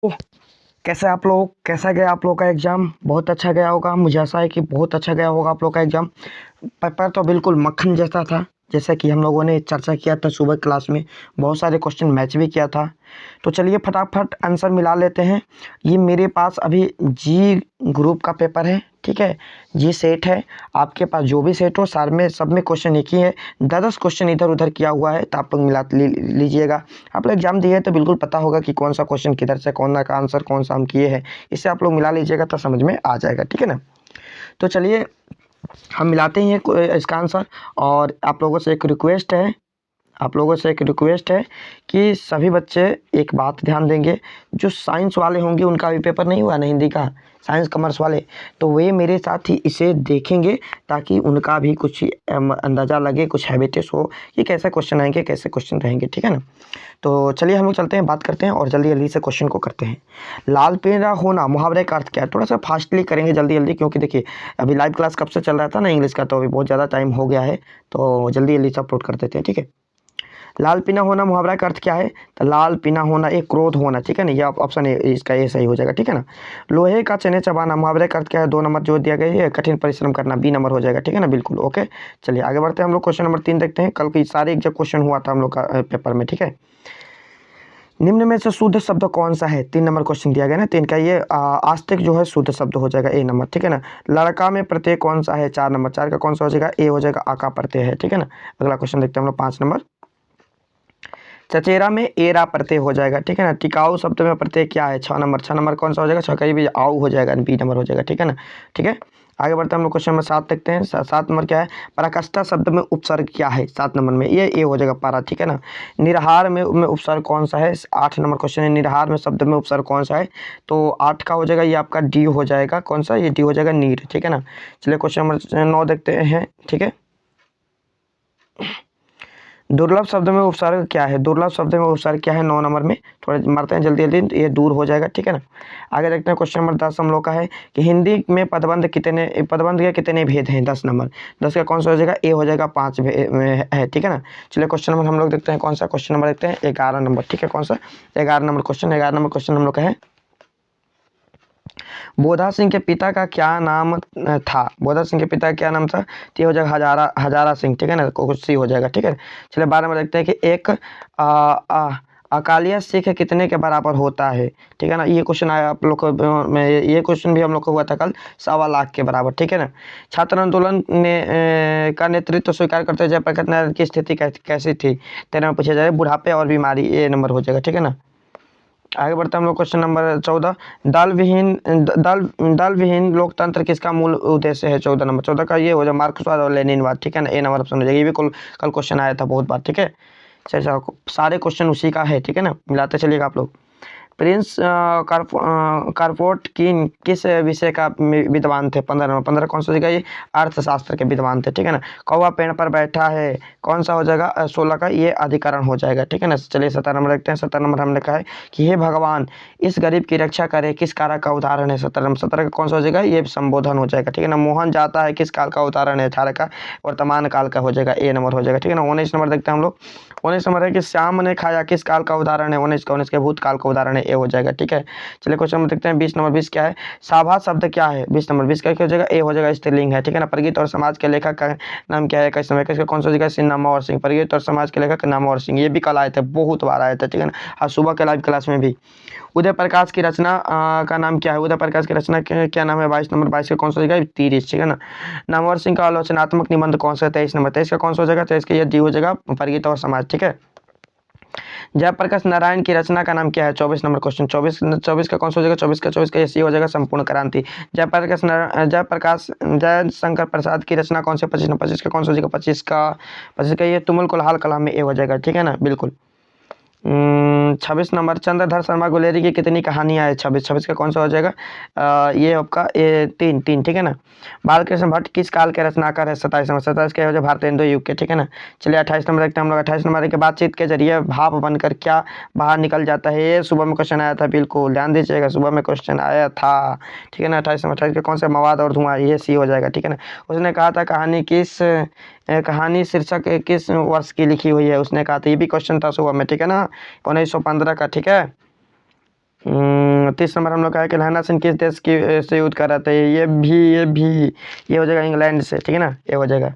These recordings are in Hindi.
ओह! कैसे आप लोग? कैसा गया आप लोग का एग्ज़ाम? बहुत अच्छा गया होगा, मुझे आशा है कि बहुत अच्छा गया होगा आप लोग का एग्ज़ाम। पेपर तो बिल्कुल मक्खन जैसा था, जैसा कि हम लोगों ने चर्चा किया था सुबह क्लास में, बहुत सारे क्वेश्चन मैच भी किया था। तो चलिए फटाफट आंसर मिला लेते हैं। ये मेरे पास अभी जी ग्रुप का पेपर है, ठीक है? जी सेट है, आपके पास जो भी सेट हो सारे में सब में क्वेश्चन एक ही है। 10-10 क्वेश्चन इधर-उधर किया हुआ है, तो आप लोग मिला लीजिएगा। आप लोग एग्ज़ाम दिए हैं तो बिल्कुल पता होगा कि कौन-सा क्वेश्चन किधर से, कौन का आंसर कौन-सा हम किए हैं। इससे आप लोग मिला लीजिएगा तो समझ में आ जाएगा, ठीक है ना? तो चलिए हम मिलाते हैं इसका आंसर। और आप लोगों से एक रिक्वेस्ट है कि सभी बच्चे एक बात ध्यान देंगे। जो साइंस वाले होंगे उनका भी पेपर नहीं हुआ ना हिंदी का, साइंस कॉमर्स वाले, तो वे मेरे साथ ही इसे देखेंगे ताकि उनका भी कुछ अंदाज़ा लगे, कुछ हैबिटेस हो कि कैसे क्वेश्चन आएंगे, कैसे क्वेश्चन रहेंगे, ठीक है ना? तो चलिए हम लोग चलते हैं, बात करते हैं और जल्दी जल्दी से क्वेश्चन को करते हैं। लाल पीला होना मुहावरे का अर्थ क्या है? थोड़ा सा फास्टली करेंगे जल्दी जल्दी, क्योंकि देखिए अभी लाइव क्लास कब से चल रहा था ना इंग्लिश का, तो अभी बहुत ज़्यादा टाइम हो गया है, तो जल्दी जल्दी से अपलोड कर देते हैं, ठीक है? लाल पीना होना मुहावरा का अर्थ क्या है? तो लाल पीना होना एक क्रोध होना, ठीक है ना? ये ऑप्शन ए इसका ये सही हो जाएगा, ठीक है ना? लोहे का चने चबाना मुहावरे का अर्थ क्या है? 2 नंबर जो दिया गया है, कठिन परिश्रम करना, बी नंबर हो जाएगा, ठीक है ना? बिल्कुल ओके। चलिए आगे बढ़ते हैं, हम लोग क्वेश्चन नंबर 3 देखते हैं। कल की सारे जब क्वेश्चन हुआ था हम लोग का पेपर में, ठीक है? निम्न में से शुद्ध शब्द कौन सा है? 3 नंबर क्वेश्चन दिया गया ना, 3 का ये आस्तिक जो है शुद्ध शब्द हो जाएगा, ए नंबर, ठीक है ना? लड़का में प्रत्यय कौन सा है? 4 नंबर, 4 का कौन सा हो जाएगा? ए हो जाएगा, आ का प्रत्यय है, ठीक है ना? अगला क्वेश्चन देखते हैं हम लोग 5 नंबर। चचेरा में एरा प्रत्यय हो जाएगा, ठीक है ना? टिकाऊ शब्द में प्रत्यय क्या है? 6 नंबर, 6 नंबर कौन सा हो जाएगा? 6 का ये भी आऊ हो जाएगा, बी नंबर हो जाएगा, ठीक है ना? ठीक है, आगे बढ़ते हैं हम लोग क्वेश्चन नंबर 7 देखते हैं। 7 नंबर क्या है? पराकाष्ठा शब्द में उपसर्ग क्या है? 7 नंबर में ये ए हो जाएगा, पारा, ठीक है ना? निरहार में उपसर्ग कौन सा है? 8 नंबर क्वेश्चन है, निरहार में शब्द में उपसर्ग कौन सा है? तो 8 का हो जाएगा ये आपका डी हो जाएगा, कौन सा? ये डी हो जाएगा, नीर, ठीक है ना? चलिए क्वेश्चन नंबर 9 देखते हैं, ठीक है? दुर्लभ शब्द में उपसर्ग क्या है? दुर्लभ शब्द में उपसर्ग क्या है 9 नंबर में? थोड़ा मारते हैं जल्दी जल्दी, ये दूर हो जाएगा, ठीक है ना? आगे देखते हैं क्वेश्चन नंबर 10 हम लोग का है कि हिंदी में पदबंध के कितने भेद हैं? 10 नंबर, 10 का कौन सा हो जाएगा? ए हो जाएगा, 5 है, ठीक है ना? चलिए क्वेश्चन नंबर हम लोग देखते हैं, कौन सा क्वेश्चन नंबर देखते हैं? 11 नंबर, ठीक है? कौन सा? 11 नंबर क्वेश्चन, 11 नंबर क्वेश्चन हम लोग का है, बोधा सिंह के पिता का क्या नाम था? बोधा सिंह के पिता का क्या नाम था? तो ये हो जाएगा हजारा सिंह, ठीक है ना? कुछ सी हो जाएगा, ठीक है? चलिए 12 में देखते हैं कि एक आ, आ, अकालिया सिख कितने के बराबर होता है? ठीक है ना? ये क्वेश्चन आया आप लोग को में, ये क्वेश्चन भी हम लोग को हुआ था कल, 1.25 लाख के बराबर, ठीक है ना? छात्र आंदोलन का नेतृत्व स्वीकार करते जयप्रकाश नारायण की स्थिति कैसी थी? 13 में पूछा जाए, बुढ़ापे और बीमारी, ये नंबर हो जाएगा, ठीक है ना? आगे बढ़ते हैं हम लोग क्वेश्चन नंबर 14। दल विहीन लोकतंत्र किसका मूल उद्देश्य है? 14 नंबर, 14 का ये हो जाए मार्क्सवाद और लेनिनवाद, ठीक है ना? ए नंबर ऑप्शन हो जाएगा, ये भी कल क्वेश्चन आया था बहुत बार, ठीक है? अच्छा, सारे क्वेश्चन उसी का है, ठीक है ना? मिलाते चलिएगा आप लोग। प्रिंस कारपोट की किस विषय का विद्वान थे? 15 नंबर, 15 कौन सा हो जाएगा? ये अर्थशास्त्र के विद्वान थे, ठीक है ना? कौवा पेड़ पर बैठा है, कौन सा हो जाएगा? 16 का ये अधिकरण हो जाएगा, ठीक है ना? चलिए 17 नंबर देखते हैं। 17 नंबर हमने कहा है कि हे भगवान इस गरीब की रक्षा करे, किस कारक का उदाहरण है? 17 नंबर, 17 का कौन सा हो जाएगा? ये संबोधन हो जाएगा, ठीक है ना? मोहन जाता है किस काल का उदाहरण है? 18 का वर्तमान काल का हो जाएगा, ए नंबर हो जाएगा, ठीक है ना? 19 नंबर देखते हैं हम लोग। 19 नंबर है कि श्याम ने खाया किस काल का उदाहरण है? 19 का, 19 के भूतकाल का उदाहरण है, ए हो जाएगा, ठीक है? चलिए क्वेश्चन नंबर देखते हैं 20 नंबर। 20 क्या है? साभा शब्द क्या है? 20 नंबर, 20 का क्या हो जाएगा? ए हो जाएगा, स्त्रीलिंग है, ठीक है ना? प्रगीत और समाज के लेखक का नाम क्या है? कैसे समय इसका कौन सा हो जाएगा? सिन्नामा और सिंह। प्रगीत और समाज के लेखक नामा और सिंह, ये भी कल आए थे, बहुत बार आए थे, ठीक है ना? आज सुबह के लाइव क्लास में भी। उदय प्रकाश की रचना का नाम क्या है? उदय प्रकाश की रचना क्या नाम है? 22 नंबर, 22 का कौन सा हो जाएगा? 30, ठीक है ना? नामवर सिंह का आलोचनात्मक निबंध कौन सा है? 23 नंबर, 23 का कौन सा हो जाएगा? 23 का ये डी हो जाएगा, प्रगीत और समाज, ठीक है? जयप्रकाश नारायण की रचना का नाम क्या है? 24 नंबर क्वेश्चन, 24 का कौन सा हो जाएगा? 24 का ये हो जाएगा, संपूर्ण क्रांति। जय शंकर प्रसाद की रचना कौन से? 25 नंबर, 25 का कौन सा हो जाएगा? 25 का ये तुमुल कुलहाल कलाम में ए हो जाएगा, ठीक है ना? बिल्कुल। 26 नंबर, चंद्रधर शर्मा गुलेरी की कितनी कहानियाँ है? 26 का कौन सा हो जाएगा? ये आपका ये 3, ठीक है ना? बालकृष्ण भट्ट किस काल के रचनाकार है? 27 नंबर, 27 के हो जाए भारतेंदु युग के, ठीक है ना? चलिए 28 नंबर देखते हैं हम लोग। 28 नंबर के बातचीत के जरिए भाप बनकर क्या बाहर निकल जाता है? ये सुबह में क्वेश्चन आया था, बिल्कुल ध्यान दीजिएगा, सुबह में क्वेश्चन आया था, ठीक है ना? 28 नंबर, 28 के कौन सा? मवाद और धुआं, ये सी हो जाएगा, ठीक है ना? उसने कहा था कहानी शीर्षक किस वर्ष की लिखी हुई है? उसने कहा था, ये भी क्वेश्चन था सुबह में, ठीक है ना? 1915 का, ठीक है? 30 नंबर हम लोग का है कि लहना सिंह किस देश की से युद्ध कर रहे थे, ये हो जाएगा इंग्लैंड से, ठीक है ना, ये हो जाएगा।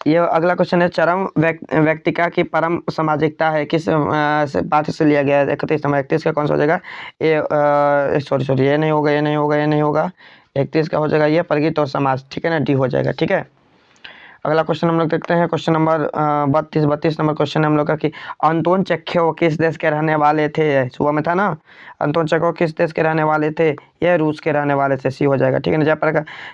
ये अगला क्वेश्चन है, चरम व्यक्तिका की परम सामाजिकता है, किस पाठ से लिया गया है? 31 नंबर। 31 का कौन सा हो जाएगा? ये सॉरी ये नहीं होगा, ये नहीं होगा, ये नहीं होगा। 31 का हो जाएगा ये प्रगति और समाज, ठीक है ना, डी हो जाएगा, ठीक है। अगला क्वेश्चन हम लोग देखते हैं, क्वेश्चन नंबर 32 नंबर क्वेश्चन हम लोग का कि अंतोन चेखोव किस देश के रहने वाले थे? सुबह में था ना, अंतोन चेखोव किस देश के रहने वाले थे? यह रूस के रहने वाले थे, सी हो जाएगा, ठीक है ना।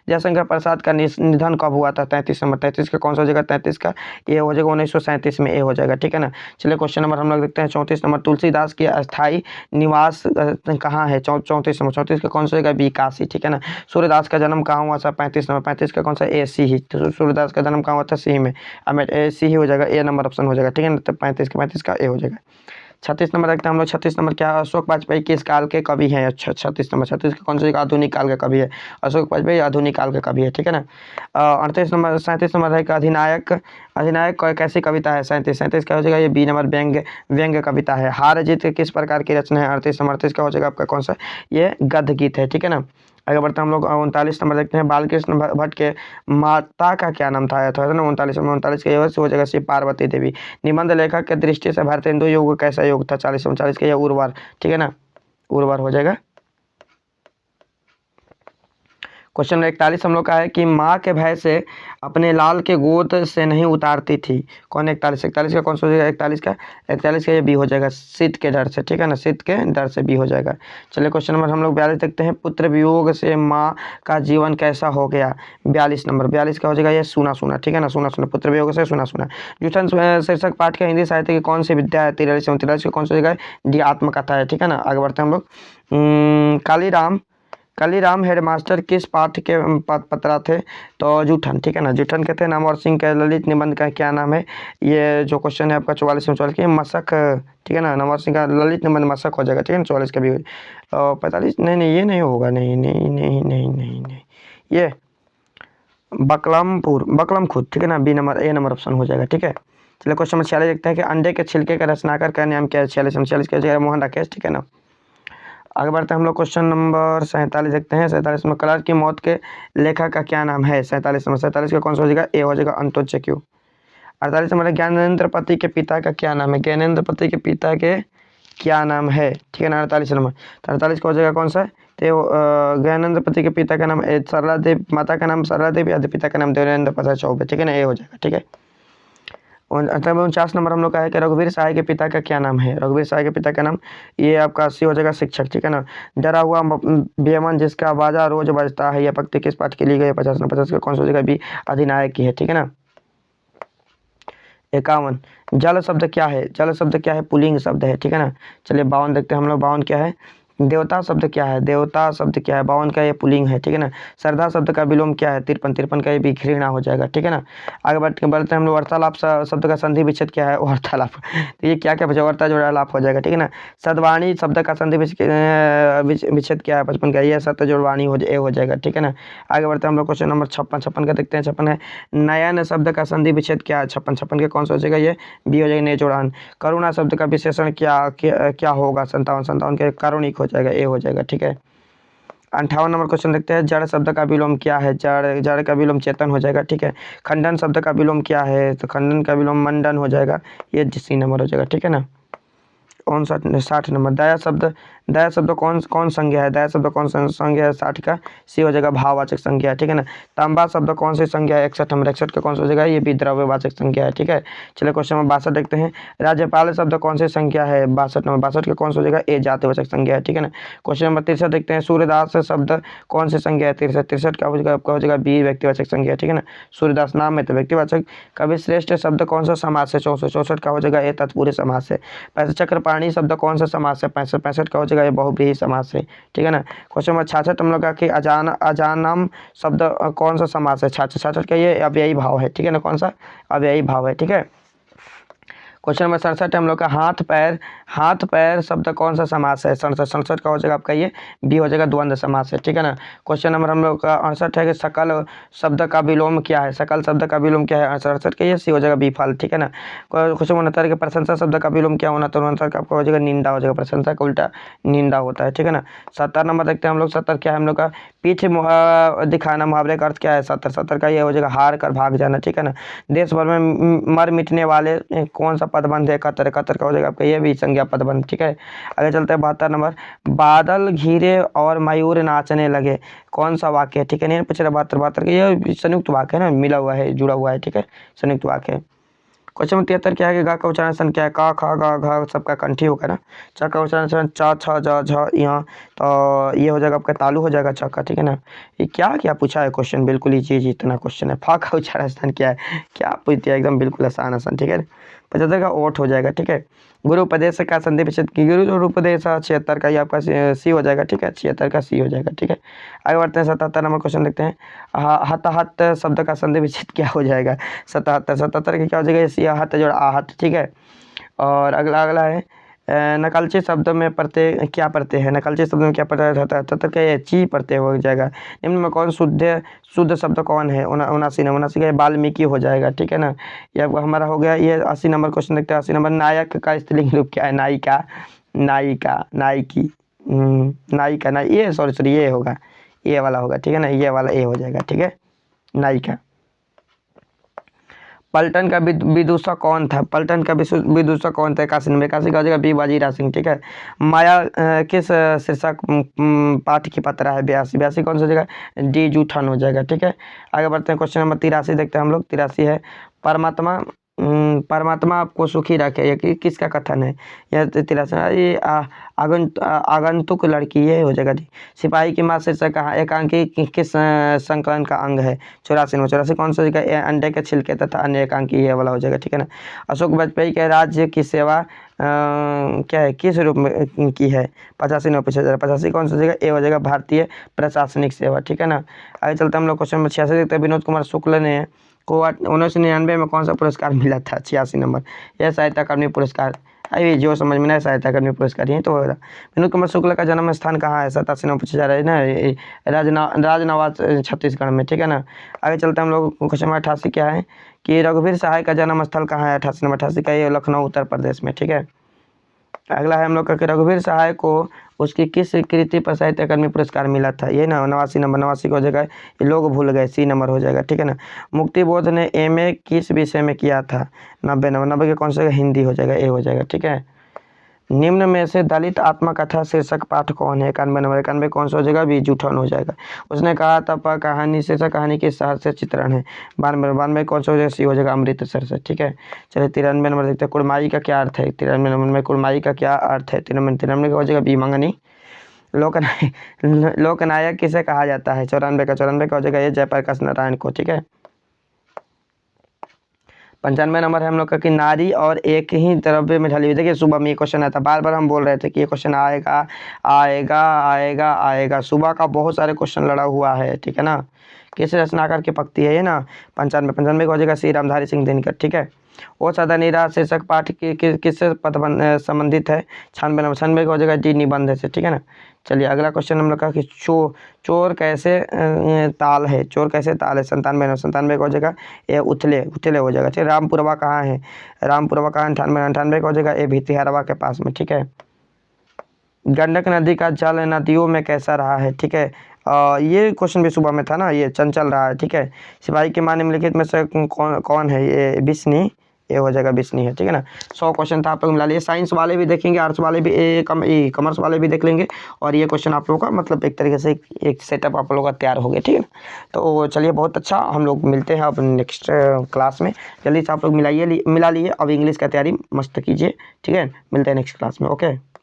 जयशंकर प्रसाद का निधन कब हुआ था? 33 नंबर। 33 का कौन सा हो जाएगा? 33 का ये हो जाएगा 1937 में, ए हो जाएगा, ठीक है ना। चलिए क्वेश्चन नंबर हम लोग देखते हैं 34 नंबर, तुलसीदास की अस्थायी निवास कहाँ है? 34 नंबर। 34 का कौन सा हो जाएगा? बी काशी, ठीक है ना। सूर्यदास का जन्म कहाँ हुआ था? 35 नंबर। 35 का कौन सा? ए सी ही। सूर्यदास का जन्म कहाँ हुआ था? सी में, ए सी ही हो जाएगा, ए नंबर ऑप्शन हो जाएगा, ठीक है ना। तो 35 का ए हो जाएगा। 36 नंबर देखते हैं हम लोग। 36 नंबर क्या? अशोक वाजपेयी किस काल के कवि हैं? अच्छा 36 नंबर। 36 का कौन सा? आधुनिक काल का कवि है, अशोक वाजपेयी आधुनिक काल का कवि है, ठीक है ना। 38 नंबर 37 नंबर है कि अधिनायक कैसी कविता है? 37 का हो जाएगा ये बी नंबर, व्यंग्य कविता है। हार जीत किस प्रकार की रचना है? 38 नंबर। 38 का हो जाएगा आपका कौन सा? ये गद्य गीत है, ठीक है ना। आगे बढ़ते हैं हम लोग 39 नंबर देखते हैं, बालकृष्ण भट्ट के माता का क्या नाम था? ना 39 में। 39 का हो जाएगा श्री पार्वती देवी। निबंध लेखक के दृष्टि से भारतीय युग कैसा युग था? 40 में। 40 का यह उर्वर, ठीक है ना, उर्वर हो जाएगा। क्वेश्चन 41 हम लोग का है कि माँ के भय से अपने लाल के गोद से नहीं उतारती थी, कौन? 41 का कौन सा हो जाएगा? 41 का ये बी हो जाएगा, शीत के डर से, ठीक है ना, शीत के डर से बी हो जाएगा। चलिए क्वेश्चन नंबर हम लोग 42 देखते हैं, पुत्र वियोग से माँ का जीवन कैसा हो गया? 42 नंबर। 42 का हो जाएगा ये सूना सूना, ठीक है ना, सूना सूना, पुत्र वियोग से सूना सूना। जूठन शीर्षक पाठ का हिंदी साहित्य की कौन सी विद्या है? 43 में। 43 का कौन सा हो जाएगा? डी आत्मकथा है, ठीक है ना। आगे बढ़ते हैं हम लोग। कालीराम हेडमास्टर किस पाठ के पत्रा थे? तो जूठन, ठीक है ना, जूठन के थे। नामवर सिंह के ललित निबंध का क्या नाम है? ये जो क्वेश्चन है आपका 44 में 44 की मशक, ठीक है ना, नामवर सिंह का ललित निबंध मशक हो जाएगा, ठीक है ना। 44 का भी 45 नहीं ये नहीं होगा, नहीं ये बकलम खुद, ठीक है ना, बी नंबर, ए नंबर ऑप्शन हो जाएगा, ठीक है। चलिए क्वेश्चन नंबर 46 देखते हैं कि अंडे के छिलके का रचनाकार का नाम क्या है? 46 का जगह मोहन राकेश, ठीक है ना। आगे बढ़ते हैं हम लोग, क्वेश्चन नंबर 47 देखते हैं। 47 में कलर की मौत के लेखक का क्या नाम है? 47 नंबर। 47 का कौन सा हो जाएगा? ए हो जाएगा, अंतोन चेक्यू। 48 नंबर ज्ञानेंद्र पति के पिता का क्या नाम है? ज्ञानेंद्र पति के पिता के क्या नाम है, ठीक है ना। 48 नंबर। 48 का हो जाएगा कौन सा? तो ज्ञानेंद्र पति के पिता का नाम सरला देवी, माता का नाम सरला देवी, या पिता का नाम देवेंद्र प्रसाद चौबे, ठीक है ना, ए हो जाएगा, ठीक है। 49 नंबर हम लोग का है कि रघुवीर सहाय के पिता का क्या नाम है? रघुवीर सहाय के पिता का नाम ये आपका सी हो जाएगा, शिक्षक, ठीक है ना। डरा हुआ बेमन जिसका बाजा रोज बजता है, यह पंक्ति किस पाठ के लिए गई? 50 नंबर। 50 का कौन सा हो जाएगा? बी अधिनायक की है, ठीक है ना। 51 जल शब्द क्या है? जल शब्द क्या है? पुल्लिंग शब्द है, ठीक है ना। चलिए 52 देखते हैं हम लोग। 52 क्या है? देवता शब्द क्या है? देवता शब्द क्या है? 52 का ये पुल्लिंग है, ठीक है ना। श्रद्धा शब्द का विलोम क्या है? 53 का ये भी घृणा हो जाएगा, ठीक है ना। आगे बढ़ते हैं हम लोग। वार्तालाप शब्द का संधि विच्छेद क्या है? वार्तालाप, तो ये क्या क्या बचा? वार्ता जोड़ा लाप हो जाएगा, ठीक है ना। सद्वाणी शब्द का संधि विच्छेद क्या है? 55 का ये सत्य जोड़वाणी हो जाएगा, ठीक है ना। आगे बढ़ते हैं हम लोग, क्वेश्चन नंबर 56 का देखते हैं। 56 है नयन शब्द का संधि विच्छेद क्या है? 56 के कौन सा हो जाएगा? ये बी हो जाएगा, नेजोड़ान। करुणा शब्द का विशेषण क्या होगा? 57 के कारुणिक हो जाएगा, ए हो जाएगा, ठीक है। 58 नंबर क्वेश्चन देखते हैं। जड़ शब्द का विलोम क्या है? जड़ का विलोम चेतन हो जाएगा, ठीक है। खंडन शब्द का विलोम क्या है? तो खंडन का विलोम मंडन हो जाएगा, ये सी नंबर हो जाएगा, ठीक है ना। 60 नंबर। दया शब्द कौन संज्ञा है? दया शब्द कौन संज्ञा है? 60 का सी हो जाएगा, भाववाचक संज्ञा है, ठीक है ना। तांबा शब्द कौन सी संज्ञा है? 61 नंबर। 61 का कौन सा हो जाएगा? ये भी द्रव्यवाचक संज्ञा है, ठीक है। चलिए क्वेश्चन नंबर 62 देखते हैं। राज्यपाल शब्द कौन सी संज्ञा है? 62 नंबर। 62 का कौन सा हो जाएगा? ए जातिवाचक संज्ञा है, ठीक है ना। क्वेश्चन नंबर 63 देखते हैं। सूर्यदास शब्द कौन सी संज्ञा है? 63 का हो जाएगा आपका हो जाएगा बी व्यक्तिवाचक संज्ञा, ठीक है ना। सूर्यदास नाम है तो व्यक्तिवाचक। कवि श्रेष्ठ शब्द कौन सा समास है? 64 का हो जाएगा ए तत्पुरुष समास है। चक्रपाणी शब्द कौन सा समास है? 65 का हो जाएगा ये बहुव्रीहि समास है, ठीक है ना। क्वेश्चन नंबर 66 हम लोग का कि अजानम शब्द कौन सा समास है? 66 का ये अव्ययी भाव है, ठीक है ना। कौन सा? अव्ययी भाव है, ठीक है। क्वेश्चन नंबर 67 है हम लोग का हाथ पैर। हाथ पैर शब्द कौन सा समास है? 67 का हो जाएगा आपका ये बी हो जाएगा, द्वंद्व समास है, ठीक है ना। क्वेश्चन नंबर हम लोग का 68 है कि सकल शब्द का विलोम क्या है? सकल शब्द का विलोम क्या है? 68 का ये सी हो जाएगा विफल, ठीक है ना। क्वेश्चन 69 के प्रशंसा शब्द का विलोम क्या होना? तो 69 का आपका हो जाएगा निंदा हो जाएगा, प्रशंसा का उल्टा निंदा होता है, ठीक है ना। 70 नंबर देखते हैं हम लोग। 70 क्या है हम लोग का? पीठ दिखाना, मुहावरे का अर्थ क्या है? 70 का ये हो जाएगा हार कर भाग जाना, ठीक है ना। देश भर में मर मिटने वाले कौन सा पदबंध है? 71 का हो जाएगा आपका ये भी संज्ञा पदबंध, ठीक है। आगे चलते हैं 72 नंबर। बादल घिरे और मयूर नाचने लगे, कौन सा वाक्य है? ठीक है, नहीं पूछ रहा। 72 का ये संयुक्त वाक्य है ना, मिला हुआ है, जुड़ा हुआ है, ठीक है, संयुक्त वाक्य है। क्वेश्चन नंबर 73 क्या है कि गा का उच्चारण क्या है? का खा गा घा सबका कंठी होगा ना। च का उच्चारण च छ ज झ यहाँ, तो ये हो जाएगा आपका तालु हो जाएगा च का, ठीक है ना। ये क्या क्या पूछा है क्वेश्चन, बिल्कुल ही चीज इतना क्वेश्चन है। फा का उच्चारण क्या है? क्या पूछ दिया, एकदम बिल्कुल आसान आसान, ठीक है। 75 का ओठ हो जाएगा, ठीक है। गुरु उपदेश का संधि विच्छेद की, गुरु उपदेश 76 का ये आपका सी हो जाएगा, ठीक है, 76 का सी हो जाएगा, ठीक है। आगे बढ़ते हैं 77 नंबर क्वेश्चन देखते हैं। हताहत शब्द का संधि विच्छेद क्या हो जाएगा? 77 की क्या हो जाएगा? सी हत जोड़ आहत, ठीक है। और अगला अगला है नकलची शब्द में प्रत्यय क्या प्रत्यय है? नकलची शब्द में क्या प्रत्यय होता है? 77 का ये ची प्रत्यय हो जाएगा। निम्न में कौन शुद्ध शब्द कौन है? 79 का वाल्मीकि हो जाएगा, ठीक है ना। ये हमारा हो गया ये 80 नंबर क्वेश्चन देखते हैं। 80 नंबर नायक का स्त्रीलिंग रूप क्या है? नायिका, नायिका, नायकी, नायिका, ना ये सॉरी ये होगा, ये वाला होगा, ठीक है ना, ये वाला ए हो जाएगा, ठीक है, नायिका। पलटन का विदूषक कौन था? पलटन का विदूषक कौन था? काशी नंबर 81 का हो जाएगा बी बाजीराव सिंह, ठीक है। माया किस शीर्षक पाठ की पत्रा है? 82 कौन सा जगह? डी जूठन हो जाएगा, ठीक है। आगे बढ़ते हैं क्वेश्चन नंबर 83 देखते हैं हम लोग। 83 है परमात्मा परमात्मा आपको सुखी रखे, ये किसका कथन है? यह 83 ये आगंतुक लड़की, ये हो जाएगा जी। सिपाही की माँ शीर्षक कहाँ? एकांकी किस संकलन का अंग है? 84 कौन सा जगह? अंडे के छिलके तथा अन्य एकांकी, ये वाला हो जाएगा, ठीक है ना। अशोक वाजपेयी के राज्य की सेवा क्या है, किस रूप में की है? 85 नंबर 85 कौन सा जगह? ए हो जाएगा भारतीय प्रशासनिक सेवा, ठीक है ना। आगे चलते हम लोग क्वेश्चन नंबर 86 देखते हैं। विनोद कुमार शुक्ल ने को 1999 में कौन सा पुरस्कार मिला था? 86 नंबर यह साहित्य अकादमी पुरस्कार। अभी जो समझ में नहीं, साहित्य अकादमी पुरस्कार ही तो होगा। विनोद कुमार शुक्ल का जन्म स्थान कहाँ है? 87 नंबर पूछा जा रहा है ना, राजनवाज छत्तीसगढ़ में, ठीक है ना। आगे चलते हम लोग क्वेश्चन नंबर 88 क्या है कि रघुवीर सहाय का जन्म स्थल कहाँ है? 88 नंबर 88 का ये लखनऊ उत्तर प्रदेश में, ठीक है। अगला है हम लोग का कि रघुवीर सहाय को उसकी किस कृति पर साहित्य अकादमी पुरस्कार मिला था? ये ना 89 नंबर 89 का हो जाएगा ये लोग भूल गए, सी नंबर हो जाएगा, ठीक है ना। मुक्तिबोध ने एमए किस विषय में किया था? 90 नंबर 90 के कौन सा? हिंदी हो जाएगा, ए हो जाएगा, ठीक है। निम्न में से दलित आत्मकथा शीर्षक पाठ कौन है? 91 नंबर 91 कौन सा हो जाएगा? बी जूठन हो जाएगा। उसने कहा था कहानी शीर्षक कहानी के शहर से चित्रण है। 92 कौन सा हो जाएगा? सी हो जाएगा अमृतसर से, ठीक है। चलिए 93 नंबर देखते हैं। कुड़माई का क्या अर्थ है? 93 नंबर में कुड़माई का क्या अर्थ है? 93 का हो जाएगा बी मंगनी। लोकनायक किसे कहा जाता है? 94 का हो जाएगा ये जयप्रकाश नारायण को, ठीक है। 95 नंबर है हम लोग का कि नारी और एक ही द्रव्य में ढली हुई। देखिए सुबह में ये क्वेश्चन आया था, बार बार हम बोल रहे थे कि ये क्वेश्चन आएगा आएगा आएगा आएगा। सुबह का बहुत सारे क्वेश्चन लड़ा हुआ है, ठीक है ना। किस रचनाकार की पंक्ति है ये ना? 95 का हो जाएगा श्री रामधारी सिंह दिनकर, ठीक है। ओ सदा निराश शीर्षक पाठ किससे संबंधित है? 96 का हो जाएगा डी निबंध से, ठीक है ना। चलिए अगला क्वेश्चन हम लोग का कि चोर कैसे ताल है? चोर कैसे ताल है? 97 का हो जाएगा ये उथले उथले हो जाएगा, ठीक है। रामपुरवा कहाँ है? रामपुरवा कहाँ? 98 का हो जाएगा ये भितिहरवा के पास में, ठीक है। गंडक नदी का जल नदियों में कैसा रहा है? ठीक है, ये क्वेश्चन भी सुबह में था ना, ये चंचल रहा है, ठीक है। सिपाही के मान निम्नलिखित में से कौन है? ये बिस्नी, ये हो जाएगा बिस्नी है, ठीक है ना। 100 क्वेश्चन था, आप लोग मिला लिए। साइंस वाले भी देखेंगे, आर्ट्स वाले भी कॉमर्स वाले भी देख लेंगे, और ये क्वेश्चन आप लोगों का मतलब एक तरीके से एक सेटअप आप लोगों का तैयार हो गया, ठीक है ना। तो चलिए बहुत अच्छा, हम लोग मिलते हैं अब नेक्स्ट क्लास में। जल्दी से आप लोग मिला लिए। अब इंग्लिश का तैयारी मस्त कीजिए, ठीक है। मिलते हैं नेक्स्ट क्लास में, ओके।